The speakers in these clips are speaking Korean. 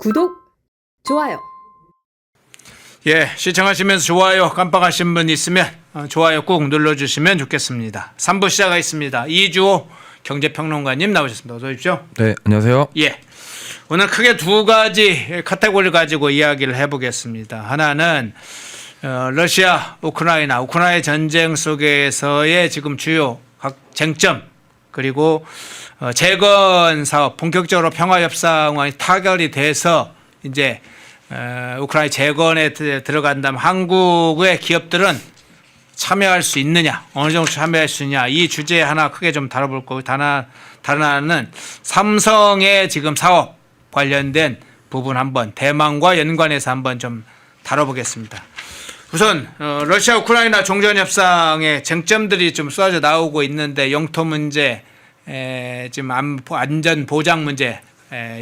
구독, 좋아요. 예, 시청하시면서 좋아요 깜빡하신 분 있으면 좋아요 꼭 눌러주시면 좋겠습니다. 3부 시작하겠습니다. 이주호 경제평론가님 나오셨습니다. 어서 오십시오. 네, 안녕하세요. 예, 오늘 크게 두 가지 카테고리를 가지고 이야기를 해보겠습니다. 하나는 러시아, 우크라이나 전쟁 속에서의 지금 주요 각 쟁점, 그리고 재건 사업, 본격적으로 평화협상이 타결이 돼서 이제 우크라이나 재건에 들어간다면 한국의 기업들은 참여할 수 있느냐, 어느 정도 참여할 수 있느냐, 이 주제 하나 크게 좀 다뤄볼 거고, 다른 하나는 삼성의 지금 사업 관련된 부분 한번 대만과 연관해서 한번 좀 다뤄보겠습니다. 우선 러시아 우크라이나 종전협상의 쟁점들이 좀 쏟아져 나오고 있는데, 영토 문제, 지금 안전 보장 문제,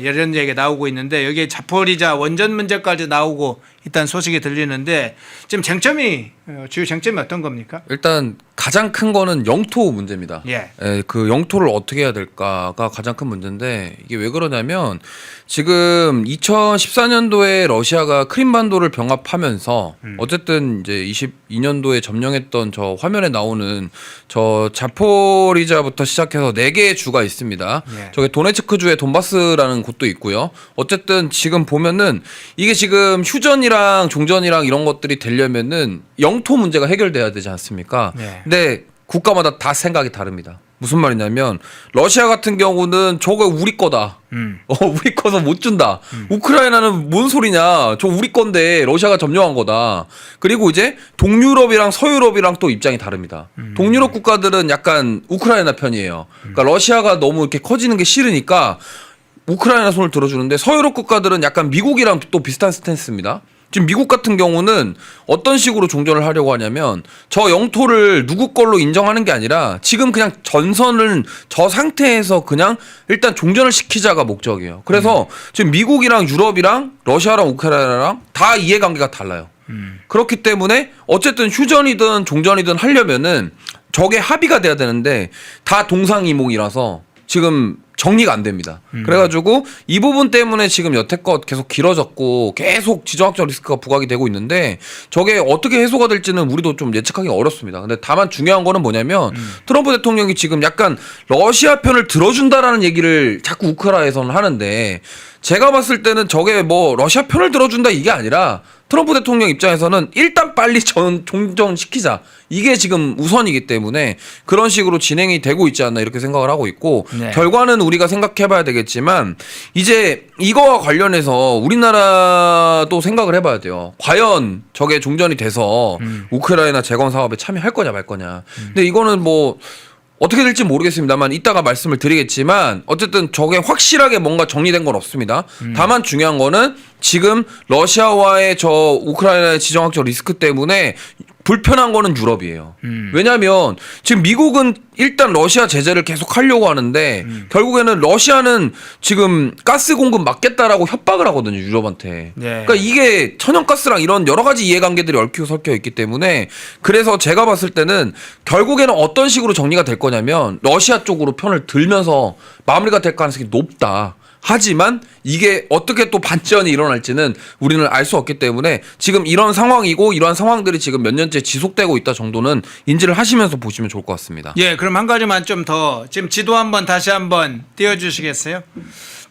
이런 얘기가 나오고 있는데, 여기에 자포리자 원전 문제까지 나오고 있다는 소식이 들리는데, 지금 쟁점이 주요 쟁점이 어떤 겁니까? 일단 가장 큰 거는 영토 문제입니다. 예. 그 영토를 어떻게 해야 될까가 가장 큰 문제인데, 이게 왜 그러냐면 지금 2014년도에 러시아가 크림반도를 병합하면서 어쨌든 이제 22년도에 점령했던 저 화면에 나오는 저 자포리자부터 시작해서 4개의 주가 있습니다. 예. 저게 도네츠크주의 돈바스라는 곳도 있고요. 어쨌든 지금 보면은 이게 지금 휴전이랑 종전이랑 이런 것들이 되려면은 영토 문제가 해결돼야 되지 않습니까? 네. 근데 국가마다 다 생각이 다릅니다. 무슨 말이냐면 러시아 같은 경우는 저거 우리 거다. 우리 거서 못 준다. 우크라이나는 뭔 소리냐. 저 우리 건데 러시아가 점령한 거다. 그리고 이제 동유럽이랑 서유럽이랑 또 입장이 다릅니다. 동유럽 국가들은 약간 우크라이나 편이에요. 그러니까 러시아가 너무 이렇게 커지는 게 싫으니까 우크라이나 손을 들어주는데, 서유럽 국가들은 약간 미국이랑 또 비슷한 스탠스입니다. 지금 미국 같은 경우는 어떤 식으로 종전을 하려고 하냐면, 저 영토를 누구 걸로 인정하는 게 아니라 지금 그냥 전선을 저 상태에서 그냥 일단 종전을 시키자가 목적이에요. 그래서 지금 미국이랑 유럽이랑 러시아랑 우크라이나랑 다 이해관계가 달라요. 그렇기 때문에 어쨌든 휴전이든 종전이든 하려면은 저게 합의가 돼야 되는데 다 동상이몽이라서 지금 정리가 안 됩니다. 그래가지고 이 부분 때문에 지금 여태껏 계속 길어졌고 계속 지정학적 리스크가 부각이 되고 있는데, 저게 어떻게 해소가 될지는 우리도 좀 예측하기 어렵습니다. 근데 다만 중요한 거는 뭐냐면 트럼프 대통령이 지금 약간 러시아 편을 들어준다라는 얘기를 자꾸 우크라이나에서는 하는데, 제가 봤을 때는 저게 뭐 러시아 편을 들어준다 이게 아니라 트럼프 대통령 입장에서는 일단 빨리 종전시키자, 이게 지금 우선이기 때문에 그런 식으로 진행이 되고 있지 않나 이렇게 생각을 하고 있고, 네. 결과는 우리가 생각해봐야 되겠지만 이제 이거와 관련해서 우리나라도 생각을 해봐야 돼요. 과연 저게 종전이 돼서 우크라이나 재건 사업에 참여할 거냐 말 거냐. 근데 이거는 뭐 어떻게 될지 모르겠습니다만 이따가 말씀을 드리겠지만, 어쨌든 저게 확실하게 뭔가 정리된 건 없습니다. 다만 중요한 거는 지금 러시아와의 저 우크라이나의 지정학적 리스크 때문에 불편한 거는 유럽이에요. 왜냐하면 지금 미국은 일단 러시아 제재를 계속 하려고 하는데 결국에는 러시아는 지금 가스 공급 막겠다라고 협박을 하거든요, 유럽한테. 네. 그러니까 이게 천연가스랑 이런 여러 가지 이해관계들이 얽히고 설켜 있기 때문에, 그래서 제가 봤을 때는 결국에는 어떤 식으로 정리가 될 거냐면 러시아 쪽으로 편을 들면서 마무리가 될 가능성이 높다. 하지만 이게 어떻게 또 반전이 일어날지는 우리는 알 수 없기 때문에 지금 이런 상황이고, 이러한 상황들이 지금 몇 년째 지속되고 있다 정도는 인지를 하시면서 보시면 좋을 것 같습니다. 예, 그럼 한 가지만 좀 더, 지금 지도 한번 다시 한번 띄워주시겠어요?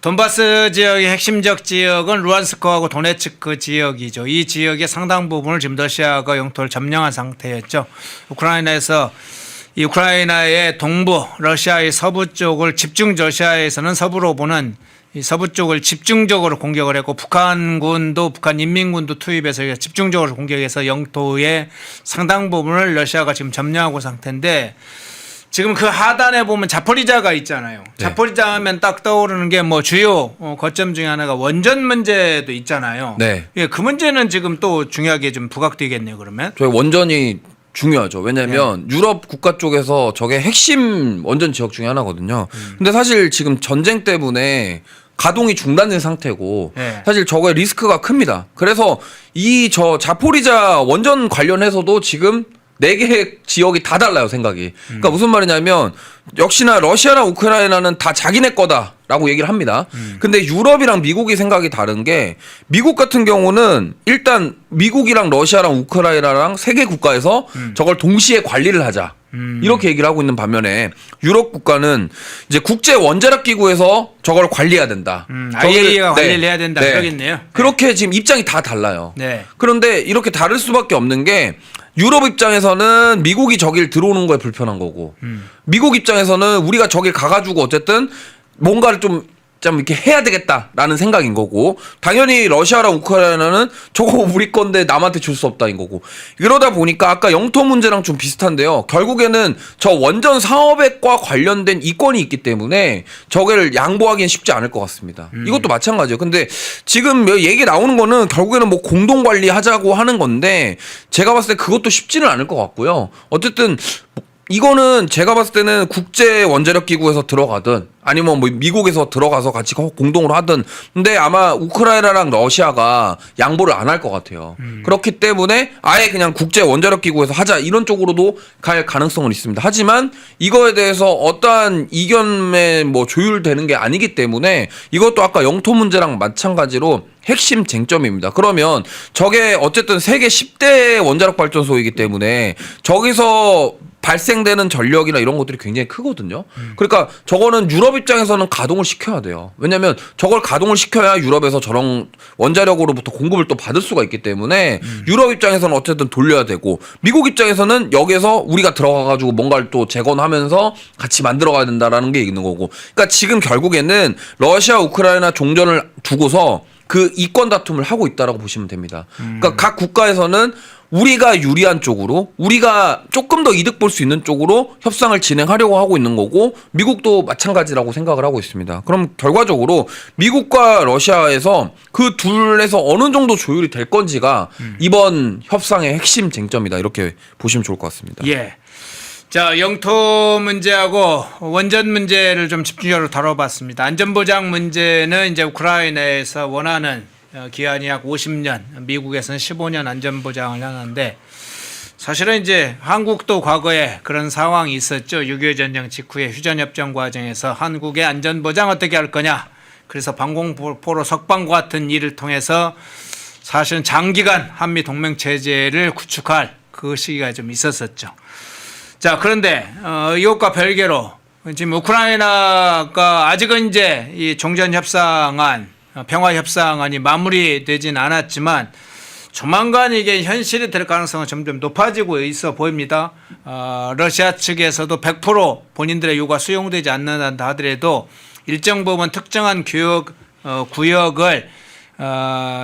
돈바스 지역의 핵심적 지역은 루안스크하고 도네츠크 지역이죠. 이 지역의 상당 부분을 지금 러시아가 영토를 점령한 상태였죠. 우크라이나에서 이 우크라이나의 동부, 러시아의 서부 쪽을 러시아에서는 서부로 보는 이 서부 쪽을 집중적으로 공격을 했고, 북한군도, 북한 인민군도 투입해서 집중적으로 공격해서 영토의 상당 부분을 러시아가 지금 점령하고 상태인데, 지금 그 하단에 보면 자포리자가 있잖아요. 네. 자포리자 하면 딱 떠오르는 게 뭐 주요 거점 중에 하나가 원전 문제도 있잖아요. 네. 예, 그 문제는 지금 또 중요하게 좀 부각되겠네요, 그러면. 저희 원전이 중요하죠. 왜냐하면 유럽 국가 쪽에서 저게 핵심 원전 지역 중에 하나거든요. 근데 사실 지금 전쟁 때문에 가동이 중단된 상태고, 네. 사실 저거의 리스크가 큽니다. 그래서 이 저 자포리자 원전 관련해서도 지금 4개 지역이 다 달라요, 생각이. 그러니까 무슨 말이냐면 역시나 러시아랑 우크라이나는 다 자기네 거다라고 얘기를 합니다. 근데 유럽이랑 미국이 생각이 다른 게 미국 같은 경우는 일단 미국이랑 러시아랑 우크라이나랑 3개 국가에서 저걸 동시에 관리를 하자. 이렇게 얘기를 하고 있는 반면에 유럽 국가는 이제 국제 원자력 기구에서 저걸 관리해야 된다. IAEA가 관리를 해야 된다. 그러겠네요. 그렇게 지금 입장이 다 달라요. 네. 그런데 이렇게 다를 수밖에 없는 게 유럽 입장에서는 미국이 저길 들어오는 거에 불편한 거고 미국 입장에서는 우리가 저길 가가지고 어쨌든 뭔가를 좀 이렇게 해야 되겠다라는 생각인 거고 당연히 러시아랑 우크라이나는 저거 우리 건데 남한테 줄 수 없다인 거고 이러다 보니까 아까 영토 문제랑 좀 비슷한데요. 결국에는 저 원전 사업액과 관련된 이권이 있기 때문에 저게를 양보하기는 쉽지 않을 것 같습니다. 이것도 마찬가지예요. 근데 지금 얘기 나오는 거는 결국에는 뭐 공동 관리하자고 하는 건데 제가 봤을 때 그것도 쉽지는 않을 것 같고요. 어쨌든 이거는 제가 봤을 때는 국제 원자력 기구에서 들어가든 아니면 뭐 미국에서 들어가서 같이 공동으로 하든 근데 아마 우크라이나랑 러시아가 양보를 안 할 것 같아요. 그렇기 때문에 아예 그냥 국제 원자력 기구에서 하자 이런 쪽으로도 갈 가능성은 있습니다. 하지만 이거에 대해서 어떠한 이견에 뭐 조율되는 게 아니기 때문에 이것도 아까 영토 문제랑 마찬가지로 핵심 쟁점입니다. 그러면 저게 어쨌든 세계 10대 원자력 발전소이기 때문에 저기서 발생되는 전력이나 이런 것들이 굉장히 크거든요. 그러니까 저거는 유럽 입장에서는 가동을 시켜야 돼요. 왜냐하면 저걸 가동을 시켜야 유럽에서 저런 원자력으로부터 공급을 또 받을 수가 있기 때문에 유럽 입장에서는 어쨌든 돌려야 되고 미국 입장에서는 여기에서 우리가 들어가가지고 뭔가를 또 재건하면서 같이 만들어가야 된다라는 게 있는 거고. 그러니까 지금 결국에는 러시아, 우크라이나 종전을 두고서 그 이권 다툼을 하고 있다라고 보시면 됩니다. 그러니까 각 국가에서는 우리가 유리한 쪽으로 우리가 조금 더 이득 볼 수 있는 쪽으로 협상을 진행하려고 하고 있는 거고 미국도 마찬가지라고 생각을 하고 있습니다. 그럼 결과적으로 미국과 러시아에서 그 둘에서 어느 정도 조율이 될 건지가 이번 협상의 핵심 쟁점이다 이렇게 보시면 좋을 것 같습니다. 예. 자, 영토 문제하고 원전 문제를 좀 집중적으로 다뤄봤습니다. 안전보장 문제는 이제 우크라이나에서 원하는 기한이 약 50년, 미국에서는 15년 안전보장을 하는데 사실은 이제 한국도 과거에 그런 상황이 있었죠. 6.25 전쟁 직후에 휴전협정 과정에서 한국의 안전보장 어떻게 할 거냐. 그래서 방공포로 석방과 같은 일을 통해서 사실은 장기간 한미 동맹 체제를 구축할 그 시기가 좀 있었었죠. 자, 그런데 이것과 별개로 지금 우크라이나가 아직은 이제 이 종전협상안, 평화협상안이 마무리되진 않았지만 조만간 이게 현실이 될 가능성은 점점 높아지고 있어 보입니다. 러시아 측에서도 100% 본인들의 요구가 수용되지 않는다 하더라도 일정 부분 특정한 구역을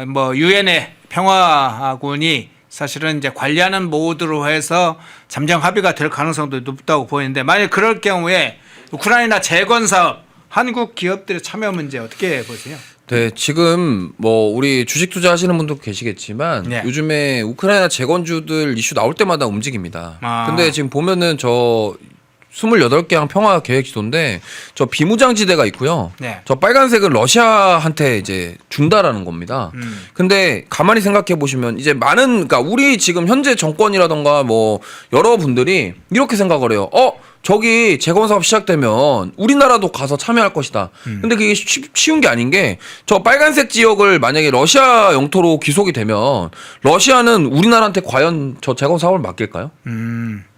뭐 유엔의 평화군이 사실은 이제 관리하는 모드로 해서 잠정 합의가 될 가능성도 높다고 보이는데 만약 그럴 경우에 우크라이나 재건 사업 한국 기업들의 참여 문제 어떻게 보세요? 네, 지금 뭐 우리 주식 투자하시는 분도 계시겠지만 네. 요즘에 우크라이나 재건주들 이슈 나올 때마다 움직입니다. 근데 지금 보면은 저 28개항 평화 계획 지도인데 저 비무장지대가 있고요. 네. 저 빨간색은 러시아한테 이제 준다라는 겁니다. 근데 가만히 생각해 보시면 이제 많은 그러니까 우리 지금 현재 정권이라던가 뭐 여러분들이 이렇게 생각을 해요. 저기 재건 사업 시작되면 우리나라도 가서 참여할 것이다. 근데 그게 쉬운 게 아닌 게 저 빨간색 지역을 만약에 러시아 영토로 귀속이 되면 러시아는 우리나라한테 과연 저 재건 사업을 맡길까요?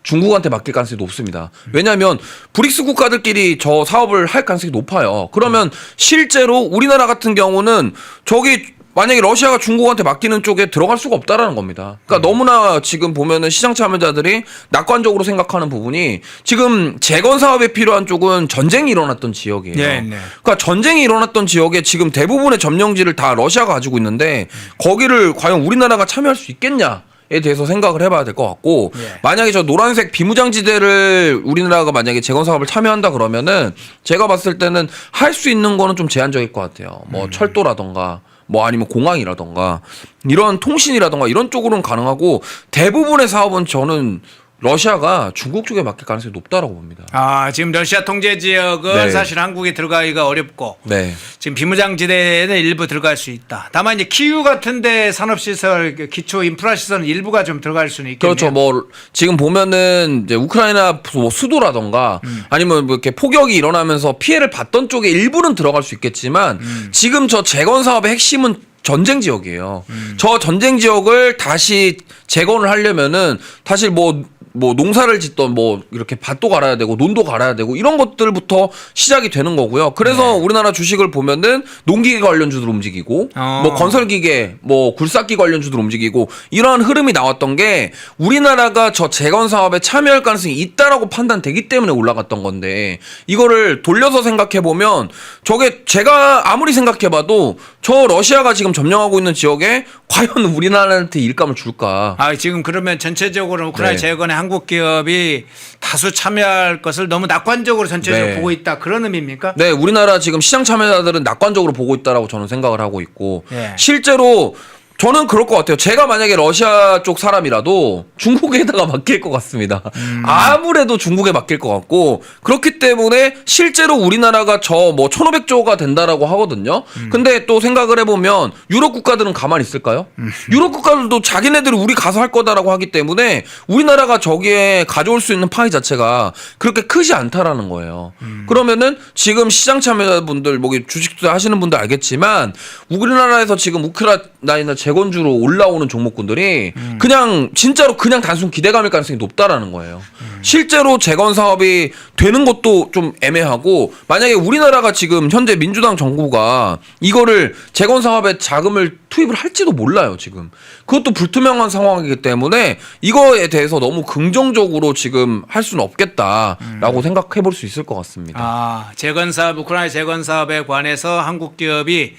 중국한테 맡길 가능성이 높습니다. 왜냐하면 브릭스 국가들끼리 저 사업을 할 가능성이 높아요. 그러면 실제로 우리나라 같은 경우는 저기 만약에 러시아가 중국한테 맡기는 쪽에 들어갈 수가 없다라는 겁니다. 그러니까 너무나 지금 보면은 시장 참여자들이 낙관적으로 생각하는 부분이 지금 재건 사업에 필요한 쪽은 전쟁이 일어났던 지역이에요. 네. 그러니까 전쟁이 일어났던 지역에 지금 대부분의 점령지를 다 러시아가 가지고 있는데 거기를 과연 우리나라가 참여할 수 있겠냐? 에 대해서 생각을 해봐야 될 것 같고 만약에 저 노란색 비무장지대를 우리나라가 만약에 재건 사업을 참여한다 그러면은 제가 봤을 때는 할 수 있는 거는 좀 제한적일 것 같아요. 뭐 철도라던가 뭐 아니면 공항이라던가 이런 통신이라던가 이런 쪽으로는 가능하고 대부분의 사업은 저는 러시아가 중국 쪽에 맡길 가능성이 높다라고 봅니다. 아, 지금 러시아 통제 지역은 네. 사실 한국이 들어가기가 어렵고 네. 지금 비무장지대에는 일부 들어갈 수 있다. 다만 이제 키우 같은데 산업시설, 기초 인프라 시설은 일부가 좀 들어갈 수는 있겠네요. 그렇죠. 뭐 지금 보면은 이제 우크라이나 뭐 수도라던가 아니면 뭐 이렇게 폭격이 일어나면서 피해를 봤던 쪽에 일부는 들어갈 수 있겠지만 지금 저 재건 사업의 핵심은 전쟁 지역이에요. 저 전쟁 지역을 다시 재건을 하려면은 사실 뭐 농사를 짓던 뭐 이렇게 밭도 갈아야 되고 논도 갈아야 되고 이런 것들부터 시작이 되는 거고요. 그래서 우리나라 주식을 보면은 농기계 관련주들 움직이고 뭐 건설기계, 뭐 굴삭기 관련주들 움직이고 이러한 흐름이 나왔던 게 우리나라가 저 재건 사업에 참여할 가능성이 있다라고 판단되기 때문에 올라갔던 건데 이거를 돌려서 생각해 보면 저게 제가 아무리 생각해 봐도 저 러시아가 지금 점령하고 있는 지역에 과연 우리나라한테 일감을 줄까? 아, 지금 그러면 전체적으로 우크라이나 네. 재건에 한국 기업이 다수 참여할 것을 너무 낙관적으로 전체적으로 네. 보고 있다. 그런 의미입니까? 네, 우리나라 지금 시장 참여자들은 낙관적으로 보고 있다라고 저는 생각을 하고 있고 예. 실제로 저는 그럴 것 같아요. 제가 만약에 러시아 쪽 사람이라도 중국에다가 맡길 것 같습니다. 아무래도 중국에 맡길 것 같고 그렇기 때문에 실제로 우리나라가 저 뭐 1,500조가 된다라고 하거든요. 근데 또 생각을 해보면 유럽 국가들은 가만히 있을까요? 유럽 국가들도 자기네들이 우리 가서 할 거다라고 하기 때문에 우리나라가 저기에 가져올 수 있는 파이 자체가 그렇게 크지 않다라는 거예요. 그러면은 지금 시장 참여자분들 뭐 주식 투자하시는 분들 알겠지만 우리나라에서 지금 우크라이나 재건주로 올라오는 종목군들이 그냥 진짜로 그냥 단순 기대감일 가능성이 높다라는 거예요. 실제로 재건 사업이 되는 것도 좀 애매하고 만약에 우리나라가 지금 현재 민주당 정부가 이거를 재건 사업에 자금을 투입을 할지도 몰라요, 지금. 그것도 불투명한 상황이기 때문에 이거에 대해서 너무 긍정적으로 지금 할 수는 없겠다라고 생각해 볼 수 있을 것 같습니다. 아, 재건 사업, 우크라이나 재건 사업에 관해서 한국 기업이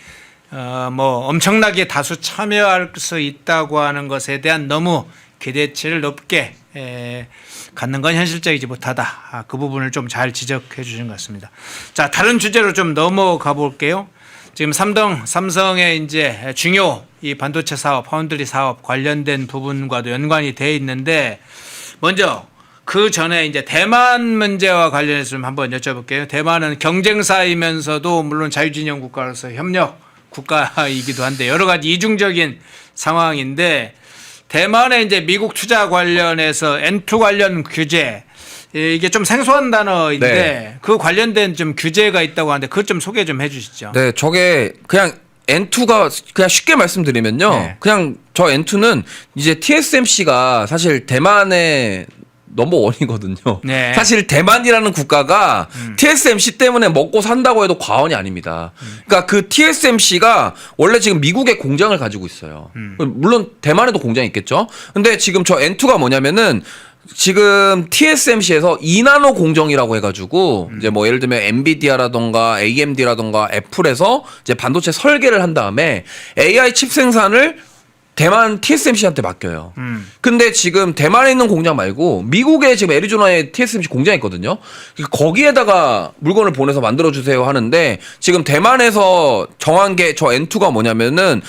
뭐 엄청나게 다수 참여할 수 있다고 하는 것에 대한 너무 기대치를 높게 갖는 건 현실적이지 못하다. 아, 그 부분을 좀 잘 지적해 주신 것 같습니다. 자, 다른 주제로 좀 넘어가 볼게요. 지금 삼성의 이제 중요 이 반도체 사업, 파운드리 사업 관련된 부분과도 연관이 돼 있는데 먼저 그 전에 이제 대만 문제와 관련해서 좀 한번 여쭤볼게요. 대만은 경쟁사이면서도 물론 자유진영 국가로서 협력 국가이기도 한데 여러 가지 이중적인 상황인데 대만의 이제 미국 투자 관련해서 N2 관련 규제 이게 좀 생소한 단어인데 네. 그 관련된 좀 규제가 있다고 하는데 그것 좀 소개 좀 해주시죠. 네, 저게 그냥 N2가 그냥 쉽게 말씀드리면요. 네. 그냥 저 N2는 이제 TSMC가 사실 대만의 넘버원이거든요. 네. 사실 대만이라는 국가가 TSMC 때문에 먹고 산다고 해도 과언이 아닙니다. 그러니까 그 TSMC가 원래 지금 미국에 공장을 가지고 있어요. 물론 대만에도 공장이 있겠죠. 근데 지금 저 N2가 뭐냐면은 지금 TSMC에서 2나노 공정이라고 해가지고 이제 뭐 예를 들면 엔비디아라던가 AMD라던가 애플에서 이제 반도체 설계를 한 다음에 AI 칩 생산을 대만 TSMC한테 맡겨요. 근데 지금 대만에 있는 공장 말고 미국에 지금 애리조나에 TSMC 공장이 있거든요. 거기에다가 물건을 보내서 만들어주세요 하는데 지금 대만에서 정한 게 저 N2가 뭐냐면은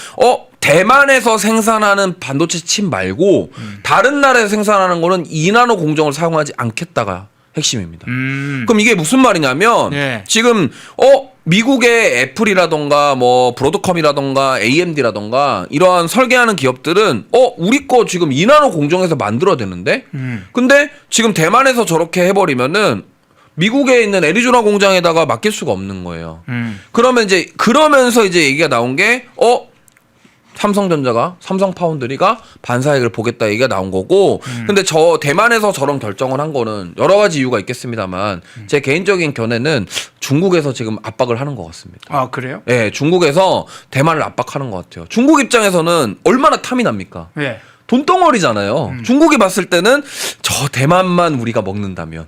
대만에서 생산하는 반도체 칩 말고 다른 나라에서 생산하는 거는 2나노 공정을 사용하지 않겠다가 핵심입니다. 그럼 이게 무슨 말이냐면 네. 지금 미국의 애플이라던가 뭐 브로드컴이라던가 AMD라던가 이러한 설계하는 기업들은 우리 거 지금 2나노 공정에서 만들어야 되는데 근데 지금 대만에서 저렇게 해버리면은 미국에 있는 애리조나 공장에다가 맡길 수가 없는 거예요. 그러면서 이제 얘기가 나온 게 삼성전자가 삼성 파운드리가 반사익을 보겠다 얘기가 나온 거고 근데 저 대만에서 저런 결정을 한 거는 여러 가지 이유가 있겠습니다만 제 개인적인 견해는 중국에서 지금 압박을 하는 것 같습니다. 아, 그래요? 네, 중국에서 대만을 압박하는 것 같아요. 중국 입장에서는 얼마나 탐이 납니까? 네. 돈덩어리잖아요. 중국이 봤을 때는 저 대만만 우리가 먹는다면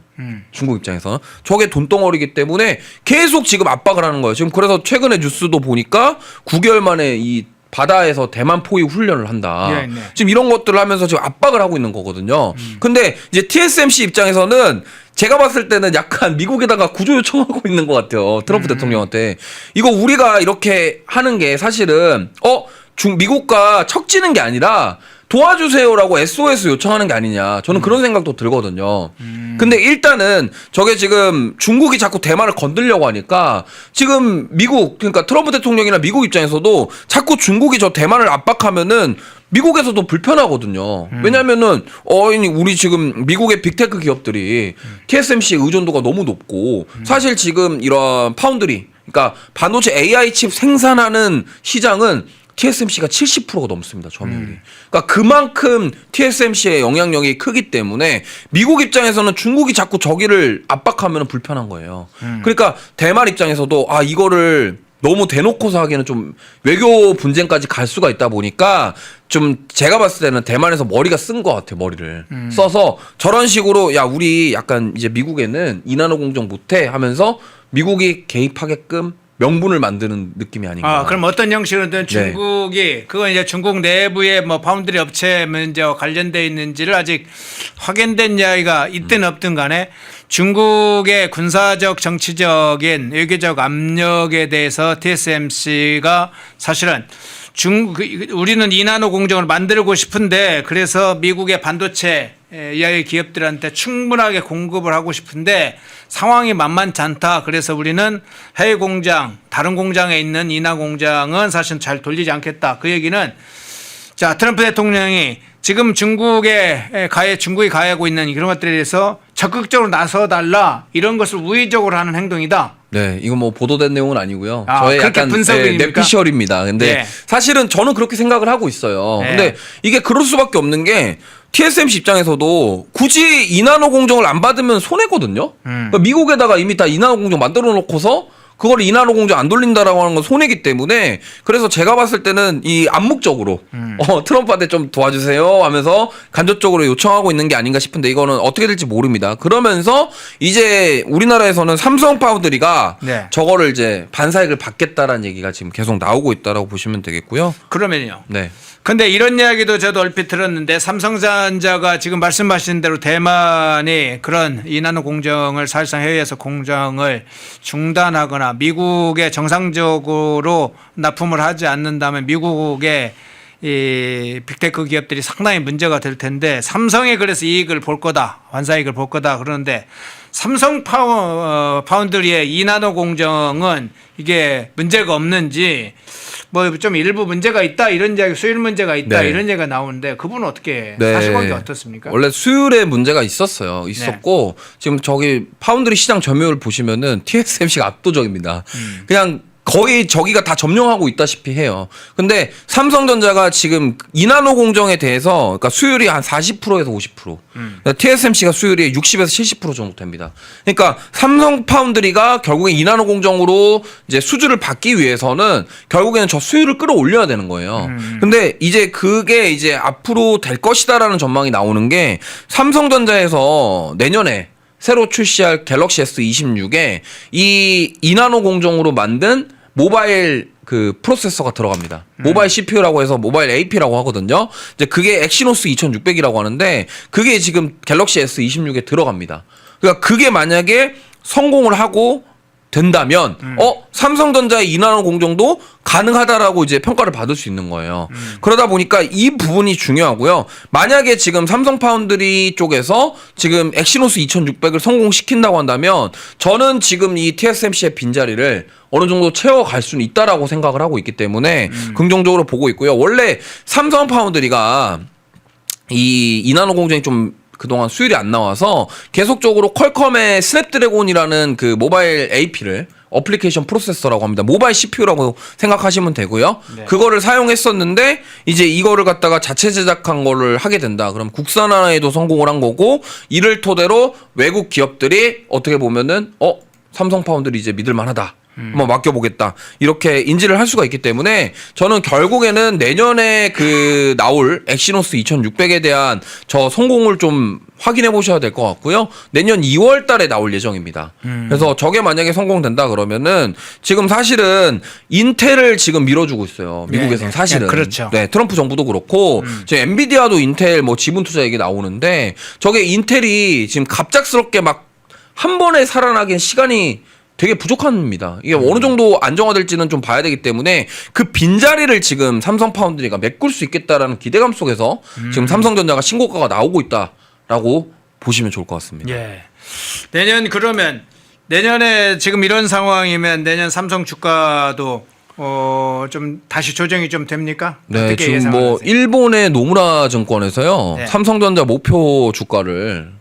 중국 입장에서는 저게 돈덩어리기 때문에 계속 지금 압박을 하는 거예요. 지금 그래서 최근에 뉴스도 보니까 9개월 만에 이 바다에서 대만 포위 훈련을 한다. 네, 네. 지금 이런 것들을 하면서 지금 압박을 하고 있는 거거든요. 근데 이제 TSMC 입장에서는 제가 봤을 때는 약간 미국에다가 구조 요청하고 있는 것 같아요. 트럼프 대통령한테. 이거 우리가 이렇게 하는 게 사실은 미국과 척지는 게 아니라 도와주세요라고 SOS 요청하는 게 아니냐. 저는 그런 생각도 들거든요. 근데 일단은 저게 지금 중국이 자꾸 대만을 건들려고 하니까 지금 미국, 그러니까 트럼프 대통령이나 미국 입장에서도 자꾸 중국이 저 대만을 압박하면은 미국에서도 불편하거든요. 왜냐면은, 우리 지금 미국의 빅테크 기업들이 TSMC 의존도가 너무 높고 사실 지금 이런 파운드리, 그러니까 반도체 AI 칩 생산하는 시장은 TSMC가 70%가 넘습니다, 점유율이. 그러니까 그만큼 TSMC의 영향력이 크기 때문에 미국 입장에서는 중국이 자꾸 저기를 압박하면 불편한 거예요. 그러니까 대만 입장에서도 이거를 너무 대놓고서 하기에는 좀 외교 분쟁까지 갈 수가 있다 보니까 좀 제가 봤을 때는 대만에서 머리가 쓴 것 같아요, 머리를. 써서 저런 식으로 우리 약간 이제 미국에는 이나노 공정 못해 하면서 미국이 개입하게끔 명분을 만드는 느낌이 아닌가. 그럼 어떤 형식으로든 중국이 그건 이제 중국 내부의 뭐 파운드리 업체 문제와 관련돼 있는지를 아직 확인된 이야기가 있든 없든 간에 중국의 군사적, 정치적인, 외교적 압력에 대해서 TSMC가 사실은 우리는 이나노 공정을 만들고 싶은데 그래서 미국의 반도체 이하의 기업들한테 충분하게 공급을 하고 싶은데 상황이 만만치 않다. 그래서 우리는 해외 공장, 다른 공장에 있는 이나 공장은 사실 잘 돌리지 않겠다. 그 얘기는 트럼프 대통령이 지금 중국이 가해하고 있는 이런 것들에 대해서 적극적으로 나서달라 이런 것을 우회적으로 하는 행동이다. 네, 이거 뭐 보도된 내용은 아니고요. 저의 그렇게 약간 분석입니까? 뇌피셜입니다. 근데 사실은 저는 그렇게 생각을 하고 있어요. 근데 이게 그럴 수밖에 없는 게 TSMC 입장에서도 굳이 이나노 공정을 안 받으면 손해거든요. 그러니까 미국에다가 이미 다 이나노 공정 만들어 놓고서 그걸 이나노 공정 안 돌린다라고 하는 건 손해기 때문에 그래서 제가 봤을 때는 이 암묵적으로 트럼프한테 좀 도와주세요 하면서 간접적으로 요청하고 있는 게 아닌가 싶은데 이거는 어떻게 될지 모릅니다. 그러면서 이제 우리나라에서는 삼성 파운드리가 저거를 이제 반사익을 받겠다라는 얘기가 지금 계속 나오고 있다라고 보시면 되겠고요. 그러면요. 네. 근데 이런 이야기도 저도 얼핏 들었는데 삼성전자가 지금 말씀하신 대로 대만이 그런 이나노 공정을 사실상 해외에서 공정을 중단하거나 미국에 정상적으로 납품을 하지 않는다면 미국의 이 빅테크 기업들이 상당히 문제가 될 텐데 삼성이 그래서 이익을 볼 거다, 환사이익을 볼 거다 그러는데 삼성 파운드리의 이나노 공정은 이게 문제가 없는지 뭐 좀 일부 문제가 있다 이런 이야기, 수율 문제가 있다 이런 얘기가 나오는데 그분은 어떻게 사실관계 어떻습니까? 원래 수율에 문제가 있었고 지금 저기 파운드리 시장 점유율 보시면은 TSMC가 압도적입니다. 그냥 거의 저기가 다 점령하고 있다시피 해요. 근데 삼성전자가 지금 이나노 공정에 대해서 그러니까 수율이 한 40%에서 50%. 그러니까 TSMC가 수율이 60에서 70% 정도 됩니다. 그러니까 삼성 파운드리가 결국에 이나노 공정으로 이제 수주를 받기 위해서는 결국에는 저 수율을 끌어올려야 되는 거예요. 근데 이제 그게 이제 앞으로 될 것이다라는 전망이 나오는 게 삼성전자에서 내년에 새로 출시할 갤럭시 S26에 이 이나노 공정으로 만든 모바일 그 프로세서가 들어갑니다. 모바일 CPU라고 해서 모바일 AP라고 하거든요. 이제 그게 엑시노스 2600이라고 하는데 그게 지금 갤럭시 S26에 들어갑니다. 그러니까 그게 만약에 성공을 하고 된다면 삼성전자의 이나노 공정도 가능하다라고 이제 평가를 받을 수 있는 거예요. 그러다 보니까 이 부분이 중요하고요. 만약에 지금 삼성 파운드리 쪽에서 지금 엑시노스 2600을 성공시킨다고 한다면 저는 지금 이 TSMC의 빈자리를 어느 정도 채워갈 수는 있다라고 생각을 하고 있기 때문에 긍정적으로 보고 있고요. 원래 삼성 파운드리가 이 이나노 공정이 좀 그동안 수율이 안 나와서 계속적으로 퀄컴의 스냅드래곤이라는 그 모바일 AP를 어플리케이션 프로세서라고 합니다. 모바일 CPU라고 생각하시면 되고요. 그거를 사용했었는데 이제 이거를 갖다가 자체 제작한 거를 하게 된다. 그럼 국산화에도 성공을 한 거고 이를 토대로 외국 기업들이 어떻게 보면은 삼성 파운드리 이제 믿을 만하다. 한번 맡겨보겠다. 이렇게 인지를 할 수가 있기 때문에 저는 결국에는 내년에 그 나올 엑시노스 2600에 대한 저 성공을 좀 확인해 보셔야 될 것 같고요. 내년 2월 달에 나올 예정입니다. 그래서 저게 만약에 성공된다 그러면은 지금 사실은 인텔을 지금 밀어주고 있어요. 미국에서는 사실은. 그렇죠. 네, 트럼프 정부도 그렇고 지금 엔비디아도 인텔 뭐 지분 투자 얘기 나오는데 저게 인텔이 지금 갑작스럽게 막 한 번에 살아나긴 시간이 되게 부족합니다. 이게 어느 정도 안정화될지는 좀 봐야 되기 때문에 그 빈자리를 지금 삼성 파운드리가 메꿀 수 있겠다라는 기대감 속에서 지금 삼성전자가 신고가가 나오고 있다라고 보시면 좋을 것 같습니다. 예. 내년 그러면 내년에 지금 이런 상황이면 내년 삼성 주가도 좀 다시 조정이 좀 됩니까? 네, 어떻게 지금 예상하세요? 뭐 일본의 노무라 증권에서요. 네. 삼성전자 목표 주가를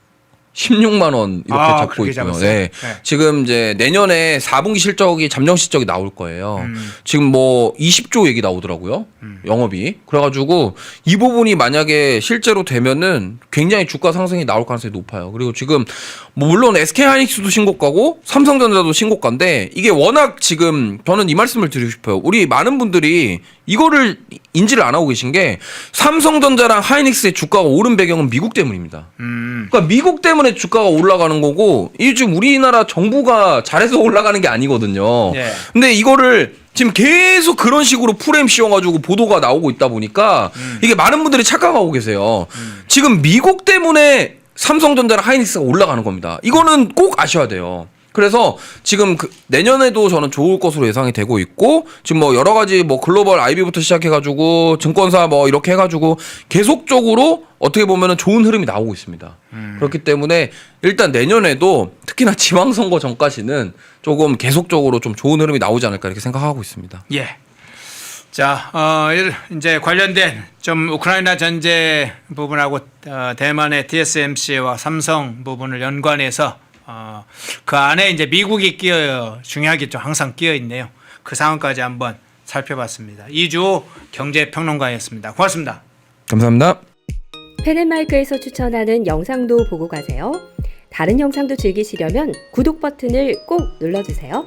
16만 원 이렇게 잡고 그렇게 있고요. 잡았어요? 네. 네. 지금 이제 내년에 4분기 실적이 잠정 실적이 나올 거예요. 지금 뭐 20조 얘기 나오더라고요. 영업이. 그래가지고 이 부분이 만약에 실제로 되면은 굉장히 주가 상승이 나올 가능성이 높아요. 그리고 지금 뭐 물론 SK 하이닉스도 신고가고 삼성전자도 신고가인데 이게 워낙 지금 저는 이 말씀을 드리고 싶어요. 우리 많은 분들이 이거를 인지를 안 하고 계신 게 삼성전자랑 하이닉스의 주가가 오른 배경은 미국 때문입니다. 그러니까 미국 때문에 주가가 올라가는 거고 이게 지금 우리나라 정부가 잘해서 올라가는 게 아니거든요. 예. 근데 이거를 지금 계속 그런 식으로 프레임 씌워가지고 보도가 나오고 있다 보니까 이게 많은 분들이 착각하고 계세요. 지금 미국 때문에 삼성전자랑 하이닉스가 올라가는 겁니다. 이거는 꼭 아셔야 돼요. 그래서 지금 내년에도 저는 좋을 것으로 예상이 되고 있고 지금 뭐 여러 가지 뭐 글로벌 IB부터 시작해가지고 증권사 뭐 이렇게 해가지고 계속적으로 어떻게 보면은 좋은 흐름이 나오고 있습니다. 그렇기 때문에 일단 내년에도 특히나 지방선거 전까지는 조금 계속적으로 좀 좋은 흐름이 나오지 않을까 이렇게 생각하고 있습니다. 예. 자, 이제 관련된 좀 우크라이나 전쟁 부분하고 대만의 TSMC와 삼성 부분을 연관해서 그 안에 이제 미국이 중요하게 좀 항상 끼어 있네요. 그 상황까지 한번 살펴봤습니다. 이주 경제평론가였습니다. 고맙습니다. 감사합니다. 펜앤마이크에서 추천하는 영상도 보고 가세요. 다른 영상도 즐기시려면 구독 버튼을 꼭 눌러주세요.